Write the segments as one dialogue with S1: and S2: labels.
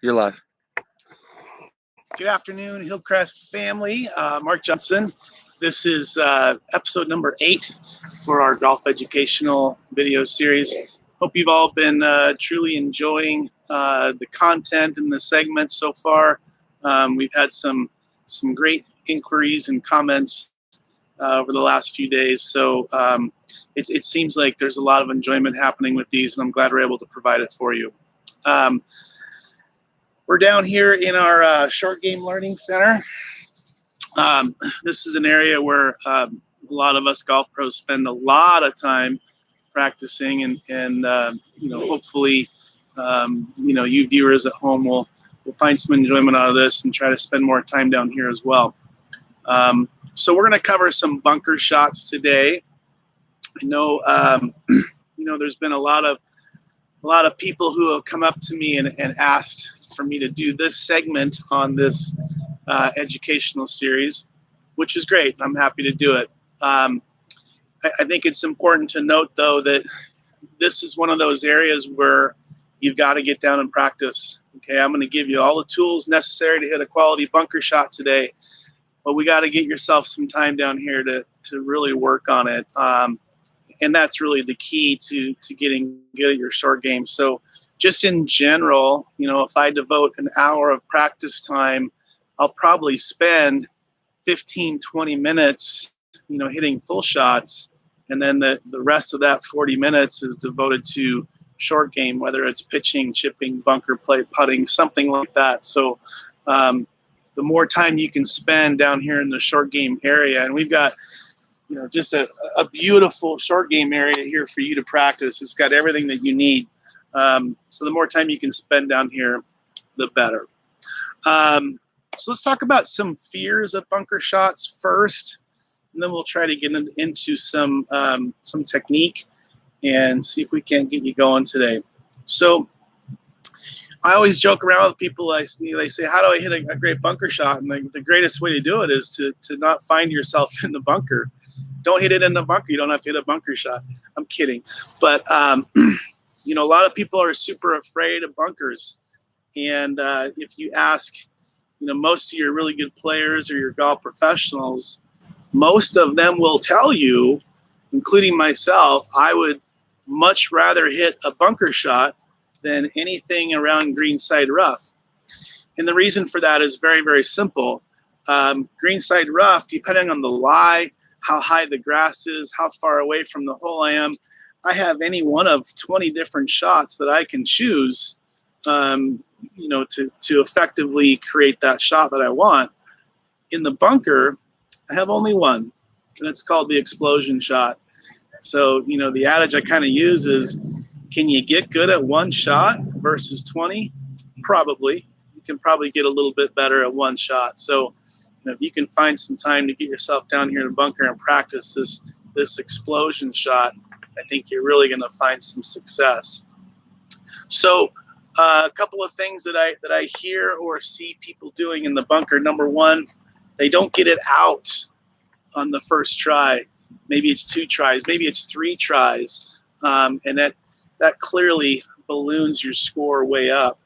S1: You're live.
S2: Good afternoon, Hillcrest family. Mark Johnson. This is episode number 8 for our golf educational video series. Hope you've all been truly enjoying the content and the segments so far. We've had some great inquiries and comments over the last few days. So it seems like there's a lot of enjoyment happening with these, and I'm glad we're able to provide it for you. We're down here in our short game learning center. This is an area where a lot of us golf pros spend a lot of time practicing, and hopefully, you viewers at home will find some enjoyment out of this and try to spend more time down here as well. So we're going to cover some bunker shots today. I know, there's been a lot of people who have come up to me and asked for me to do this segment on this educational series, which is great. I'm happy to do it. I think it's important to note, though, that this is one of those areas where you've got to get down and practice. Okay, I'm going to give you all the tools necessary to hit a quality bunker shot today, but we got to get yourself some time down here to really work on it. And that's really the key to getting good at your short game. So just in general, if I devote an hour of practice time, I'll probably spend 15, 20 minutes, hitting full shots. And then the rest of that 40 minutes is devoted to short game, whether it's pitching, chipping, bunker play, putting, something like that. So the more time you can spend down here in the short game area, and we've got just a beautiful short game area here for you to practice. It's got everything that you need. So the more time you can spend down here, the better. So let's talk about some fears of bunker shots first, and then we'll try to get into some technique and see if we can't get you going today. So I always joke around with people. They say, how do I hit a great bunker shot? And the greatest way to do it is to not find yourself in the bunker. Don't hit it in the bunker. You don't have to hit a bunker shot. I'm kidding. But, a lot of people are super afraid of bunkers. And if you ask, most of your really good players or your golf professionals, most of them will tell you, including myself, I would much rather hit a bunker shot than anything around greenside rough. And the reason for that is very, very simple. Greenside rough, depending on the lie, how high the grass is, how far away from the hole I am, I have any one of 20 different shots that I can choose, to effectively create that shot that I want. In the bunker, I have only one, and it's called the explosion shot. So, the adage I kind of use is, can you get good at one shot versus 20? Probably. You can probably get a little bit better at one shot. So, if you can find some time to get yourself down here in the bunker and practice this explosion shot, I think you're really going to find some success. So a couple of things that I hear or see people doing in the bunker. Number one, they don't get it out on the first try. Maybe it's 2 tries, maybe it's 3 tries, and that clearly balloons your score way up.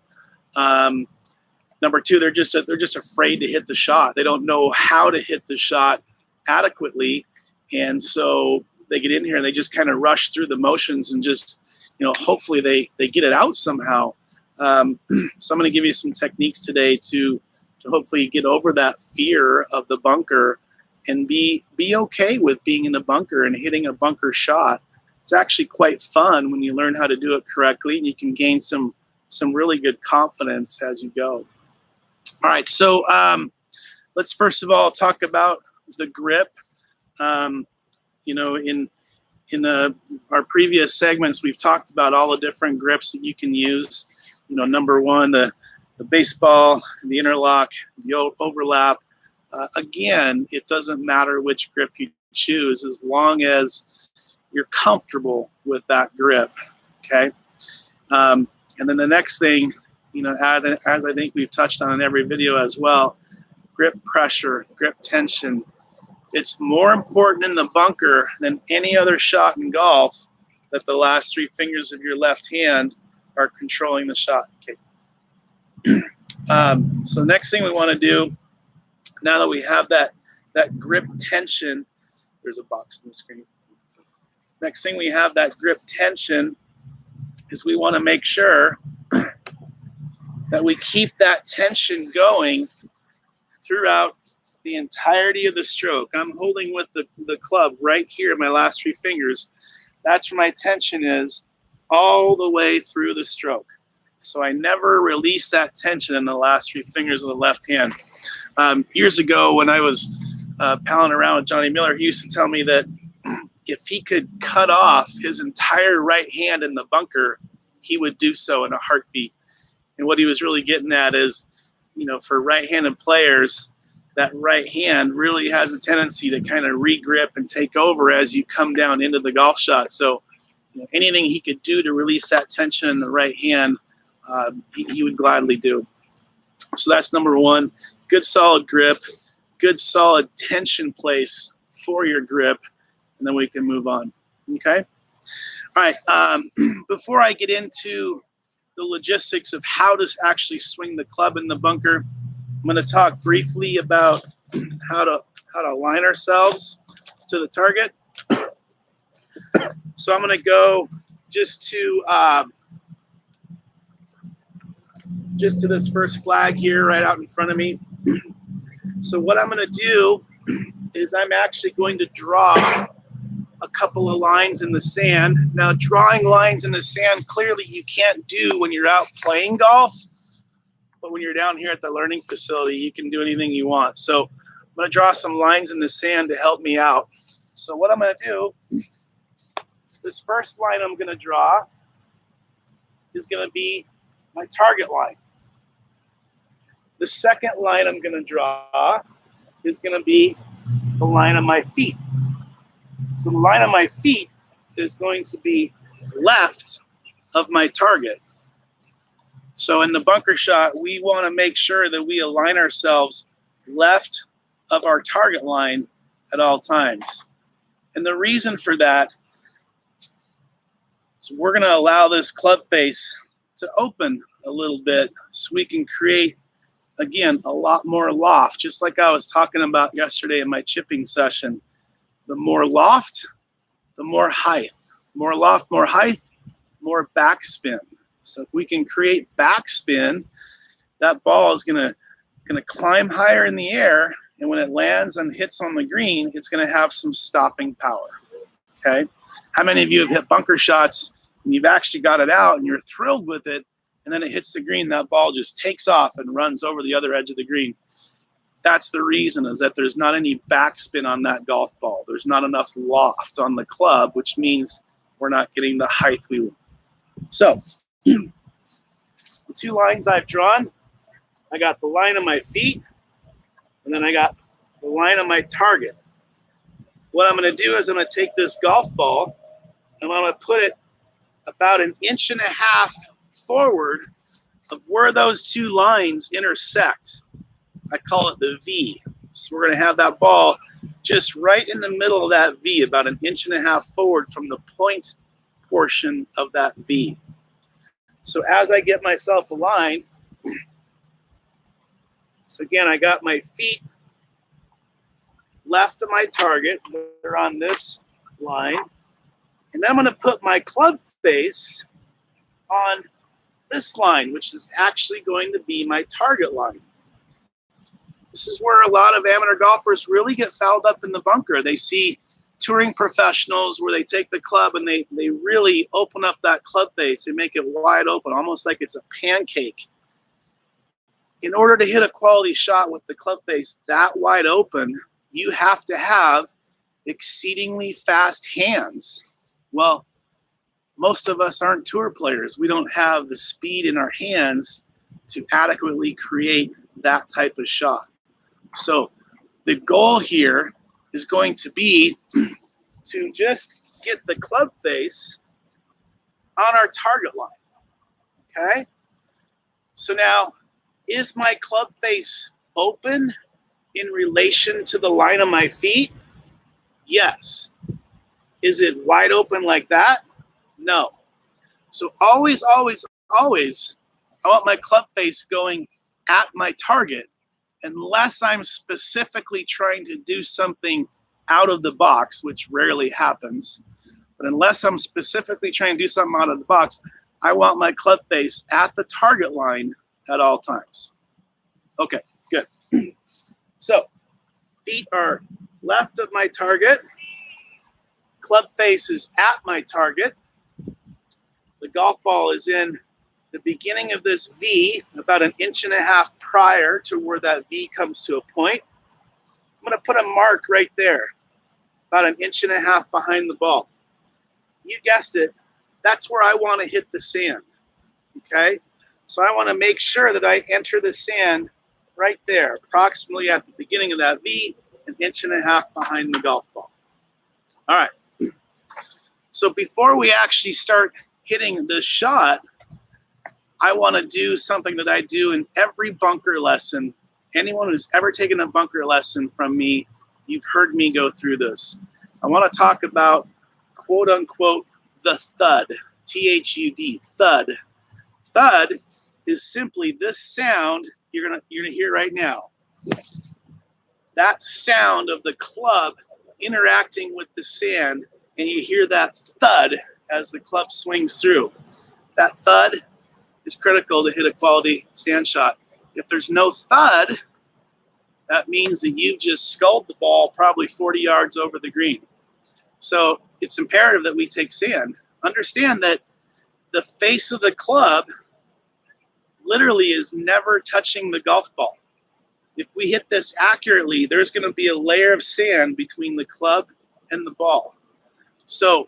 S2: Number 2, they're just afraid to hit the shot. They don't know how to hit the shot adequately, and so they get in here and they just kind of rush through the motions and just, hopefully they get it out somehow. So I'm going to give you some techniques today to hopefully get over that fear of the bunker and be okay with being in a bunker and hitting a bunker shot. It's actually quite fun when you learn how to do it correctly, and you can gain some really good confidence as you go. All right, so let's first of all talk about the grip. In our previous segments, we've talked about all the different grips that you can use. Number one, the baseball, the interlock, the overlap. Again, it doesn't matter which grip you choose as long as you're comfortable with that grip, okay? And then the next thing, as I think we've touched on in every video as well, grip pressure, grip tension. It's more important in the bunker than any other shot in golf that the last 3 fingers of your left hand are controlling the shot. Okay. So the next thing we want to do, now that we have that grip tension, there's a box on the screen. Next thing we have that grip tension is we want to make sure that we keep that tension going throughout the entirety of the stroke. I'm holding with the club right here, my last 3 fingers. That's where my tension is all the way through the stroke. So I never release that tension in the last 3 fingers of the left hand. Years ago when I was palling around with Johnny Miller, he used to tell me that if he could cut off his entire right hand in the bunker, he would do so in a heartbeat. And what he was really getting at is, for right-handed players, that right hand really has a tendency to kind of re-grip and take over as you come down into the golf shot. So anything he could do to release that tension in the right hand, he would gladly do. So that's number 1. Good solid grip, good solid tension place for your grip, and then we can move on. Okay? All right. Before I get into the logistics of how to actually swing the club in the bunker, I'm going to talk briefly about how to align ourselves to the target. So I'm going to go just to this first flag here right out in front of me. So what I'm going to do is I'm actually going to draw a couple of lines in the sand. Now, drawing lines in the sand, clearly you can't do when you're out playing golf, but when you're down here at the learning facility, you can do anything you want. So I'm going to draw some lines in the sand to help me out. So what I'm going to do, this first line I'm going to draw is going to be my target line. The second line I'm going to draw is going to be the line of my feet. So the line of my feet is going to be left of my target. So in the bunker shot, we want to make sure that we align ourselves left of our target line at all times. And the reason for that is we're going to allow this club face to open a little bit so we can create, again, a lot more loft, just like I was talking about yesterday in my chipping session. The more loft, the more height. More loft, more height, more backspin. So if we can create backspin, that ball is gonna climb higher in the air, and when it lands and hits on the green, it's gonna have some stopping power. Okay? How many of you have hit bunker shots and you've actually got it out and you're thrilled with it, and then it hits the green, that ball just takes off and runs over the other edge of the green? That's the reason, is that there's not any backspin on that golf ball. There's not enough loft on the club, which means we're not getting the height we want. So the 2 lines I've drawn, I got the line of my feet, and then I got the line of my target. What I'm going to do is I'm going to take this golf ball and I'm going to put it about 1.5 inches forward of where those 2 lines intersect. I call it the V. So we're going to have that ball just right in the middle of that V, about 1.5 inches forward from the point portion of that V. So as I get myself aligned, so again, I got my feet left of my target. They're on this line. And then I'm going to put my club face on this line, which is actually going to be my target line. This is where a lot of amateur golfers really get fouled up in the bunker. They see touring professionals where they take the club and they really open up that club face. They make it wide open, almost like it's a pancake. In order to hit a quality shot with the club face that wide open, you have to have exceedingly fast hands. Well, most of us aren't tour players. We don't have the speed in our hands to adequately create that type of shot. So the goal here is going to be to just get the club face on our target line. Okay? So now, is my club face open in relation to the line of my feet? Yes. Is it wide open like that? No. So always, always, always I want my club face going at my target unless I'm specifically trying to do something out of the box, which rarely happens. But unless I'm specifically trying to do something out of the box, I want my club face at the target line at all times. Okay, good. So feet are left of my target. Club face is at my target. The golf ball is in the beginning of this V, about 1.5 inches prior to where that V comes to a point. I'm going to put a mark right there, about 1.5 inches behind the ball. You guessed it, that's where I want to hit the sand, okay? So I want to make sure that I enter the sand right there, approximately at the beginning of that V, 1.5 inches behind the golf ball. All right. So before we actually start hitting this shot, I want to do something that I do in every bunker lesson. Anyone who's ever taken a bunker lesson from me, you've heard me go through this. I want to talk about, quote unquote, the thud, T-H-U-D, thud. Thud is simply this sound you're gonna hear right now. That sound of the club interacting with the sand, and you hear that thud as the club swings through. That thud is critical to hit a quality sand shot. If there's no thud, that means that you just sculled the ball probably 40 yards over the green. So it's imperative that we take sand. Understand that the face of the club literally is never touching the golf ball. If we hit this accurately, there's going to be a layer of sand between the club and the ball. So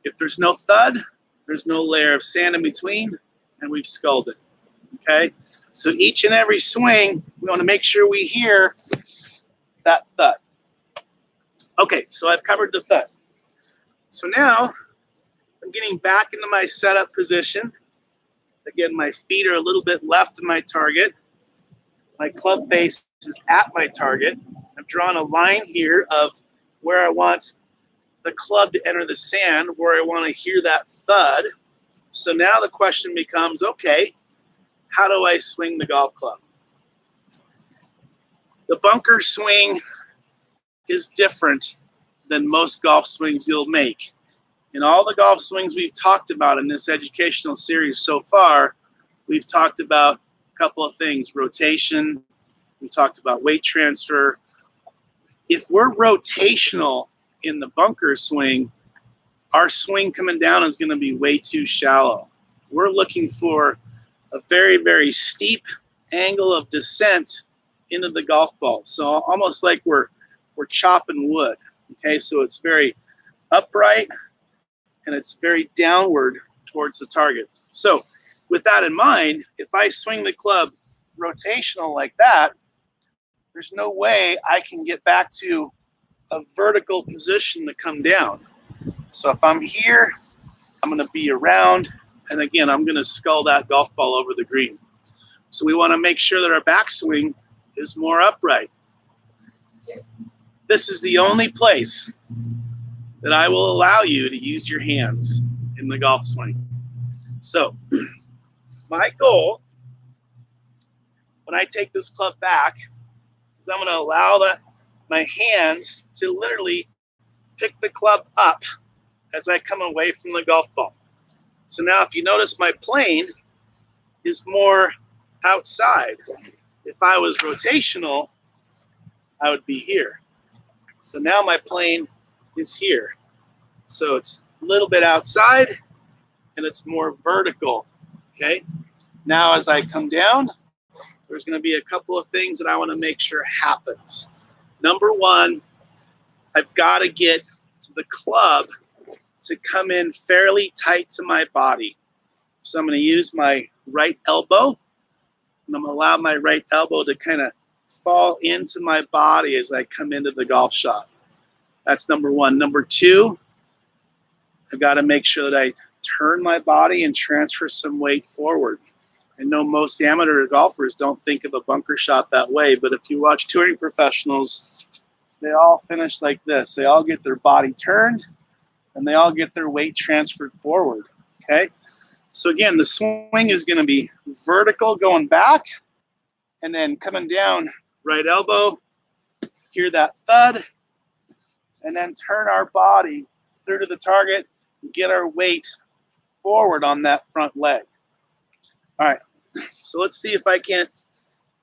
S2: if there's no thud, there's no layer of sand in between, and we've sculled it, okay? So each and every swing, we want to make sure we hear that thud. Okay, so I've covered the thud. So now I'm getting back into my setup position. Again, my feet are a little bit left of my target. My club face is at my target. I've drawn a line here of where I want the club to enter the sand, where I want to hear that thud. So now the question becomes, okay, how do I swing the golf club? The bunker swing is different than most golf swings you'll make. In all the golf swings we've talked about in this educational series so far, we've talked about a couple of things: rotation, we've talked about weight transfer. If we're rotational in the bunker swing, our swing coming down is going to be way too shallow. We're looking for a very, very steep angle of descent into the golf ball. So almost like we're chopping wood. Okay, so it's very upright and it's very downward towards the target. So with that in mind, if I swing the club rotational like that, there's no way I can get back to a vertical position to come down. So if I'm here, I'm going to be around, and again, I'm going to scull that golf ball over the green. So we want to make sure that our backswing is more upright. This is the only place that I will allow you to use your hands in the golf swing. So my goal when I take this club back is I'm going to allow my hands to literally pick the club up as I come away from the golf ball. So now if you notice, my plane is more outside. If I was rotational, I would be here. So now my plane is here. So it's a little bit outside and it's more vertical, okay? Now as I come down, there's gonna be a couple of things that I wanna make sure happens. Number one, I've gotta get the club to come in fairly tight to my body. So I'm going to use my right elbow, and I'm going to allow my right elbow to kind of fall into my body as I come into the golf shot. That's number one. Number two, I've got to make sure that I turn my body and transfer some weight forward. I know most amateur golfers don't think of a bunker shot that way, but if you watch touring professionals, they all finish like this. They all get their body turned, and they all get their weight transferred forward, okay? So again, the swing is going to be vertical going back and then coming down, right elbow, hear that thud, and then turn our body through to the target and get our weight forward on that front leg. All right, so let's see if I can't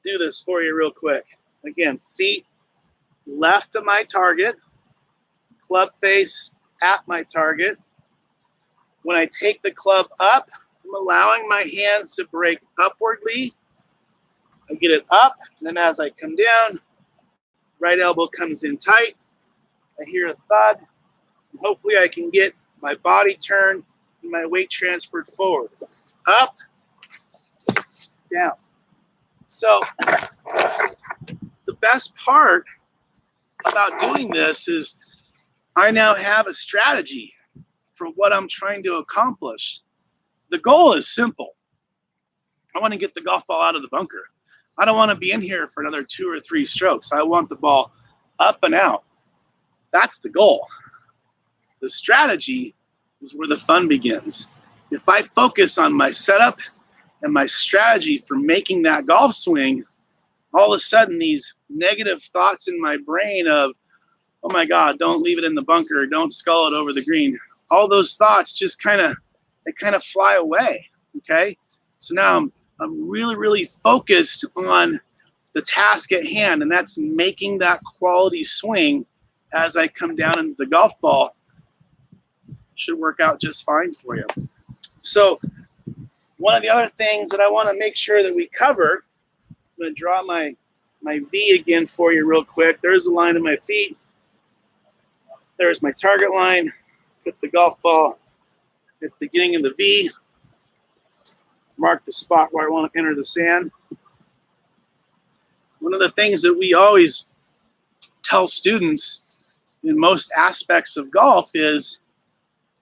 S2: do this for you real quick. Again, feet left of my target, club face at my target. When I take the club up, I'm allowing my hands to break upwardly. I get it up, and then as I come down, right elbow comes in tight. I hear a thud. And hopefully I can get my body turned and my weight transferred forward. Up, down. So the best part about doing this is I now have a strategy for what I'm trying to accomplish. The goal is simple. I want to get the golf ball out of the bunker. I don't want to be in here for another 2 or 3 strokes. I want the ball up and out. That's the goal. The strategy is where the fun begins. If I focus on my setup and my strategy for making that golf swing, all of a sudden these negative thoughts in my brain of, oh my God, don't leave it in the bunker, don't scull it over the green. All those thoughts just kind of fly away, okay? So now I'm really, really focused on the task at hand, and that's making that quality swing as I come down into the golf ball. Should work out just fine for you. So one of the other things that I want to make sure that we cover, I'm going to draw my V again for you real quick. There's the line of my feet. There's my target line. Put the golf ball at the beginning of the V. Mark the spot where I want to enter the sand. One of the things that we always tell students in most aspects of golf is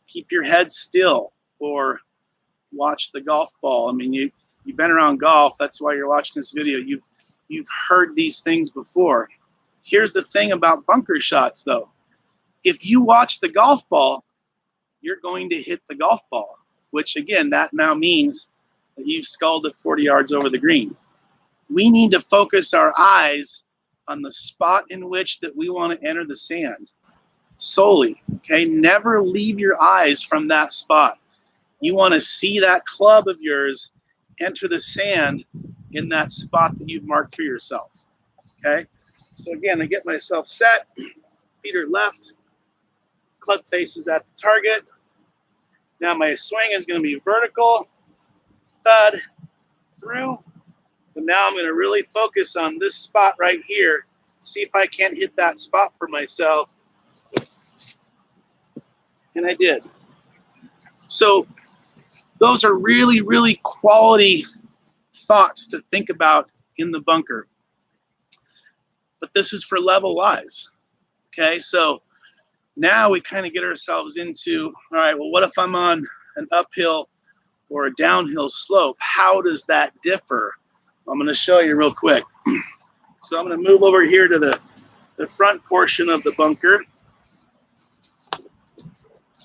S2: keep your head still or watch the golf ball. I mean, you've been around golf. That's why you're watching this video. You've heard these things before. Here's the thing about bunker shots, though. If you watch the golf ball, you're going to hit the golf ball, which, again, that now means that you've sculled it 40 yards over the green. We need to focus our eyes on the spot in which that we want to enter the sand solely, okay? Never leave your eyes from that spot. You want to see that club of yours enter the sand in that spot that you've marked for yourself, okay? So again, I get myself set, feet are left, club face is at the target. Now my swing is going to be vertical, thud, through. But now I'm going to really focus on this spot right here, see if I can't hit that spot for myself. And I did. So those are really, really quality thoughts to think about in the bunker. But this is for level eyes. Okay, so now we kind of get ourselves into, all right, well, what if I'm on an uphill or a downhill slope? How does that differ? I'm going to show you real quick. So I'm going to move over here to the front portion of the bunker.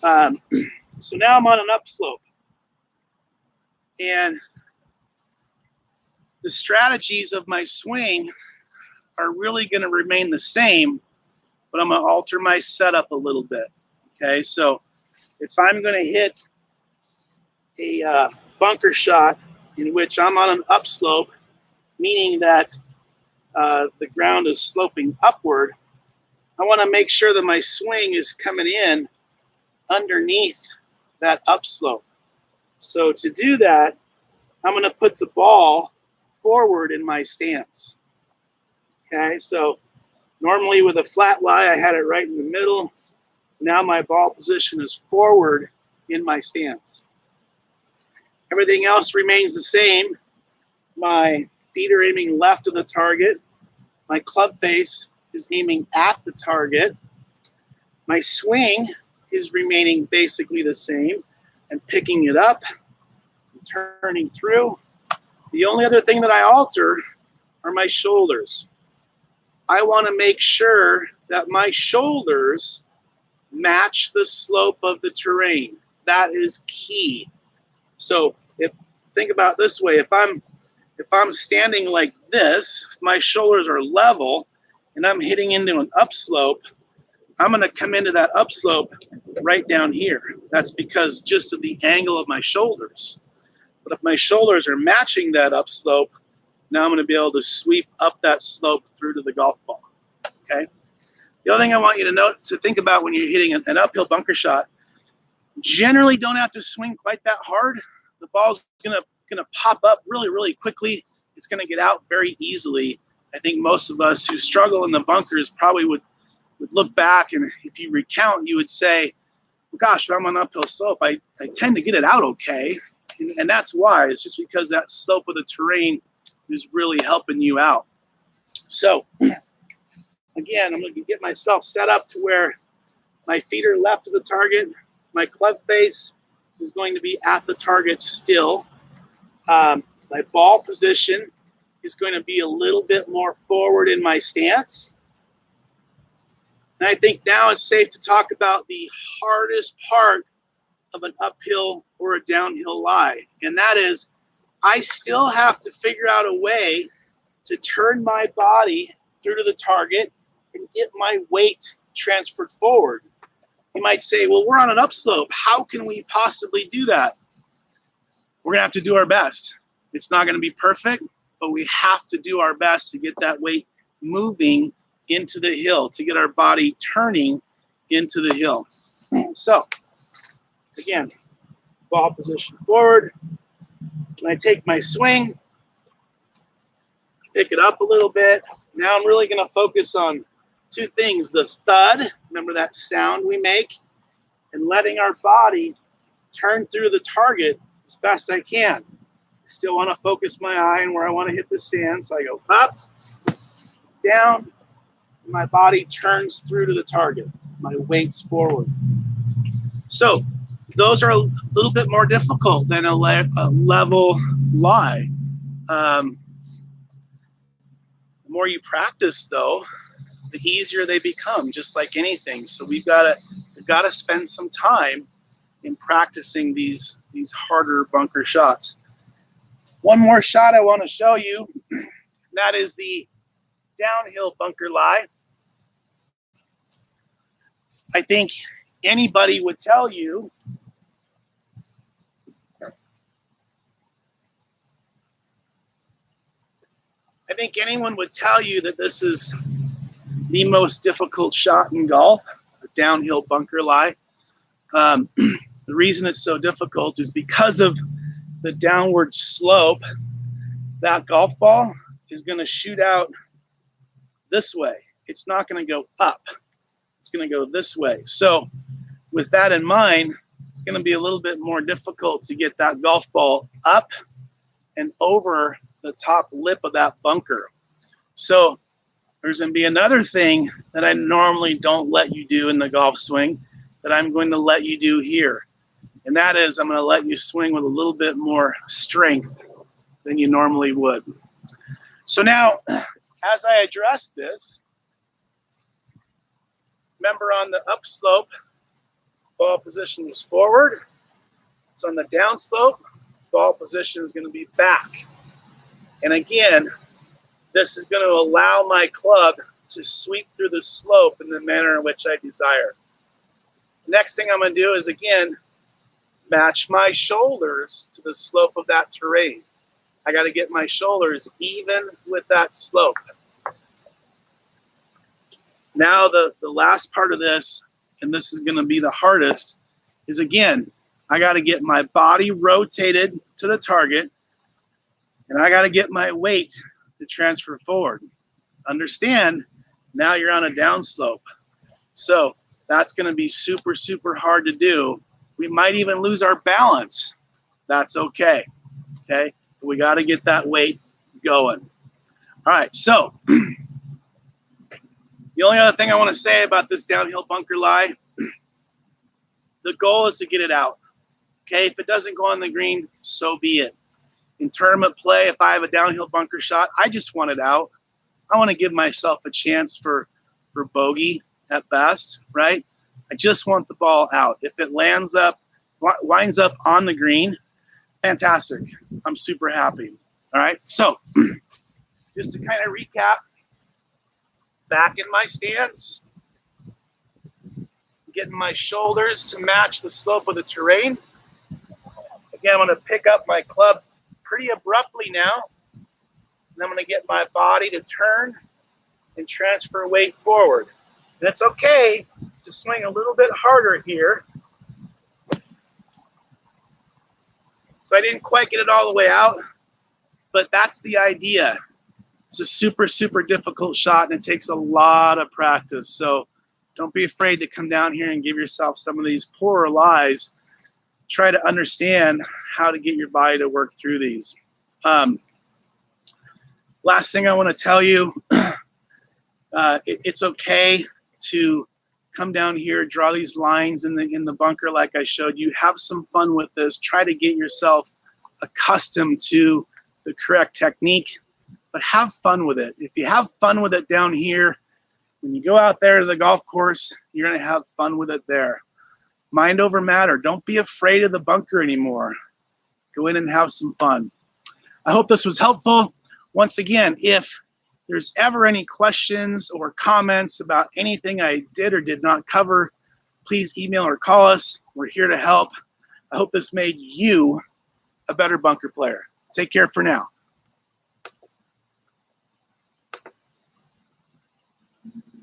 S2: So now I'm on an upslope. And the strategies of my swing are really going to remain the same, but I'm going to alter my setup a little bit. Okay, so if I'm going to hit a bunker shot in which I'm on an upslope, meaning that the ground is sloping upward, I want to make sure that my swing is coming in underneath that upslope. So to do that, I'm going to put the ball forward in my stance. Okay, so normally with a flat lie, I had it right in the middle. Now my ball position is forward in my stance. Everything else remains the same. My feet are aiming left of the target. My club face is aiming at the target. My swing is remaining basically the same. I'm picking it up, turning through. The only other thing that I alter are my shoulders. I want to make sure that my shoulders match the slope of the terrain. That is key. So think about it this way, if I'm standing like this, if my shoulders are level and I'm hitting into an upslope, I'm going to come into that upslope right down here. That's because just of the angle of my shoulders. But if my shoulders are matching that upslope, now I'm going to be able to sweep up that slope through to the golf ball. Okay. The other thing I want you to think about when you're hitting an uphill bunker shot, generally don't have to swing quite that hard. The ball's gonna pop up really, really quickly. It's gonna get out very easily. I think most of us who struggle in the bunkers probably would look back, and if you recount, you would say, well, gosh, when I'm on an uphill slope, I tend to get it out okay. And that's why. It's just because that slope of the terrain is really helping you out. So again, I'm going to get myself set up to where my feet are left of the target. My club face is going to be at the target still. My ball position is going to be a little bit more forward in my stance. And I think now it's safe to talk about the hardest part of an uphill or a downhill lie. And that is, I still have to figure out a way to turn my body through to the target and get my weight transferred forward. You might say, well, we're on an upslope. How can we possibly do that? We're gonna have to do our best. It's not gonna be perfect, but we have to do our best to get that weight moving into the hill, to get our body turning into the hill. So again, ball position forward. When I take my swing, pick it up a little bit. Now I'm really gonna focus on two things: the thud, remember that sound we make, and letting our body turn through the target as best I can. I still want to focus my eye on where I want to hit the sand, so I go up, down, and my body turns through to the target. My weight's forward. So those are a little bit more difficult than a level lie. The more you practice, though, the easier they become, just like anything. So we've got to spend some time in practicing these harder bunker shots. One more shot I want to show you. That is the downhill bunker lie. I think anybody would tell you anyone would tell you that this is the most difficult shot in golf, a downhill bunker lie. The reason it's so difficult is because of the downward slope. That golf ball is going to shoot out this way. It's not going to go up. It's going to go this way. So with that in mind, it's going to be a little bit more difficult to get that golf ball up and over the top lip of that bunker. So there's going to be another thing that I normally don't let you do in the golf swing that I'm going to let you do here. And that is, I'm going to let you swing with a little bit more strength than you normally would. So now, as I address this, remember on the upslope, ball position is forward. So on the downslope, ball position is going to be back. And again, this is going to allow my club to sweep through the slope in the manner in which I desire. Next thing I'm going to do is, again, match my shoulders to the slope of that terrain. I got to get my shoulders even with that slope. Now the last part of this, and this is going to be the hardest, is again, I got to get my body rotated to the target, and I got to get my weight to transfer forward. Understand, now you're on a downslope. So that's going to be super, super hard to do. We might even lose our balance. That's okay. Okay? We got to get that weight going. All right, so the only other thing I want to say about this downhill bunker lie, the goal is to get it out. Okay, if it doesn't go on the green, so be it. In tournament play, if I have a downhill bunker shot, I just want it out. I want to give myself a chance for bogey at best, right? I just want the ball out. If it winds up on the green, Fantastic. I'm super happy. All right. So just to kind of recap, back in my stance, getting my shoulders to match the slope of the terrain. Again, I'm going to pick up my club pretty abruptly now. And I'm going to get my body to turn and transfer weight forward. And it's okay to swing a little bit harder here. So I didn't quite get it all the way out, but that's the idea. It's a super, super difficult shot, and it takes a lot of practice. So don't be afraid to come down here and give yourself some of these poorer lies. Try to understand how to get your body to work through these. Last thing I want to tell you, it's okay to come down here, draw these lines in the bunker like I showed you. Have some fun with this. Try to get yourself accustomed to the correct technique, but have fun with it. If you have fun with it down here, when you go out there to the golf course, you're going to have fun with it there. Mind over matter. Don't be afraid of the bunker anymore. Go in and have some fun. I hope this was helpful. Once again, if there's ever any questions or comments about anything I did or did not cover, please email or call us. We're here to help. I hope this made you a better bunker player. Take care for now.